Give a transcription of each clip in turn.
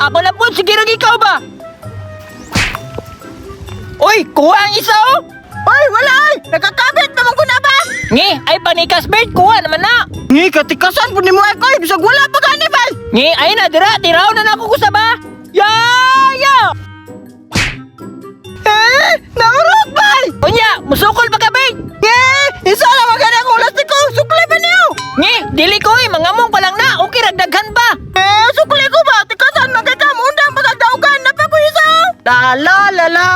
Ako na po, sige rin ikaw ba? Uy, kuha ang isa oh! Oy, wala ay! Nakakabit naman ko na ba? Ngi, ay panikas Bert, kuha naman na! Ngi, katikasan po ni mo ay koy. Bisag wala pa gani ba? Ngi, ay na, dira, tiraw na na ako kusaba! Ya! Naurot ba? Unya, musukol pa ka Bert! Ngi, isa na magani akong lastik ko. Sukli ba niyo? Ngi, dili ko mangamong pa lang na, okay ragdaghan pa! Sukli ko ba? Tikasan, magkakam. Undang pagkadaugan na pa ko isa. La la la la.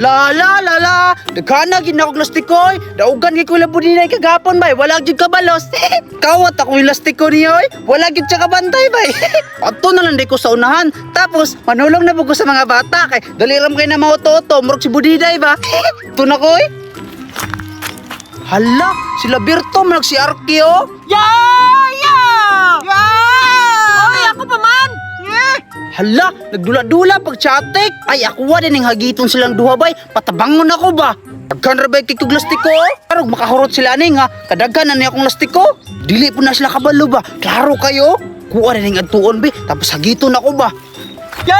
La la la la. Dagana gid na akong lastik ko. Daugan gid ko labon ni kagapon bay. Wala gid kabalos. Kawat ako yung lastik ko niyo. Wala gid siya kabantay bay. Ato na lang di ko sa unahan. Tapos manulong na po ko sa mga bata kay dali ram kay na mauto-auto murag si Budiday ba. Ito na koy. Hala, sila Berto manag si Arkeo. Ya! Oy, ako pa man! Hala, nagdula-dula pag chatek. Ay, ako wa din hagiton silang duha bay. Patabangon ako ba? Daghan ra bay kay kog lastiko. Karog makahurot sila ning ha. Kadaghan na ni akong lastiko. Dili po na sila kabalo ba? Klaro kayo. Kuha na ning adtuon bay. Tapos hagiton ako ba? Ya!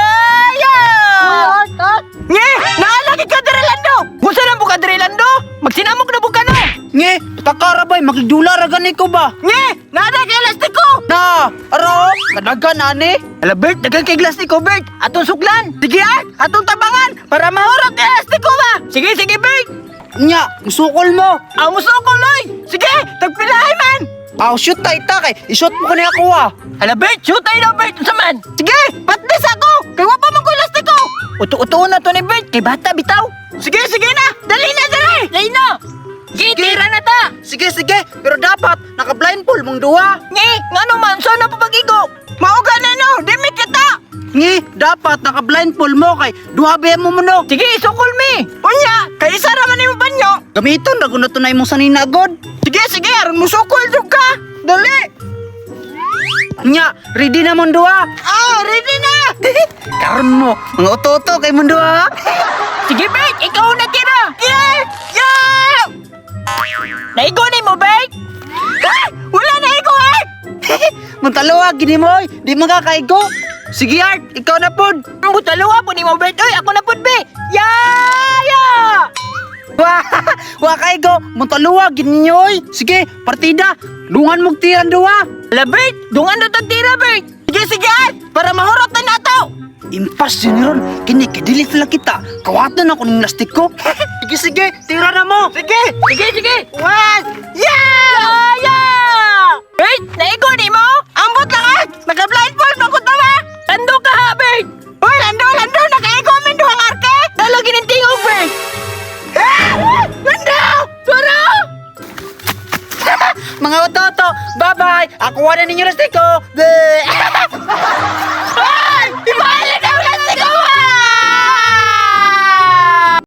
Nge, naalagi ka dire Lando. Gusto na buka diri Lando? Magsinamok na buka no! Nge, takara bay magdula ra gani ko ba? Ngi, nada kay lastiko! Na, aro, kadaghan ani. Ala Bert, dagang kay lastiko Bert! Atong suklan! Sige atong tabangan! Para mahurot kay lastiko ba! Sige, sige Bert! Nya, musukol mo. Musukol oy! Sige, tagpilahay man! Aw, shoot ta ita kay. I-shoot mo kani ako ah. Ala Bert, shoot tayo na Bert! Unsa man? Sige, patlis ako. Kay wa pa man ko lastiko. Uto-uto na to ni Bert, kay bata bitaw! Sige, sige na. Dali na, dali. Dahil na! Gitira na ta! Sige, sige. Pero dapat, naka-blindfold mong duha. Ngi, nga naman, saan na papagigo? Mauga na no, di mi kita. Ngi, dapat naka-blindfold mo kay duha be mo no. Sige, isukol mi! Unya, kay isa ra man imo banyo. Gamiton ra kuno tunay mo sa ninagod. Sige, sige, aron mo sukol jud ka. Dali. Nya, ready na mong duha. Ready na. Karon mo, mga uto-uto kay mong duha. Sige, Bert, ikaw na tira! Yeah! Yeah! Naigo ni mo, Bert! Wala na ikaw, Art! Muntaluwa, gini mo, di magkakaigo. Sige, Art, ikaw na pod. Butaluwa po ni mo, Bert! Oy, ako na po, be! Ya! Wa kaigo, muntaluwa, gini nyo, oy. Sige, partida, lungan mong tiran duwa. Ala, Bert! Dungan na tagtira, Bert! Sige, sige, Art, para mahurot na nato. Impas yun ron, kini kadilit lang kita. Kawatan ako ng lastik ko. Sige, sige, tira na mo. Sige, Sige, sige! one, yeah! Ya! Bert, naigo ni mo? Ambot lang, Art, naka-blindfold mo ko tawa. Tando ka ha, Bert! Uy, Lando, nakaigo min duhang arke. Talo ginintingog, Bert! Lando! Tara! Mga ototo, bye-bye! Ako na ninyo lastiko! Bye!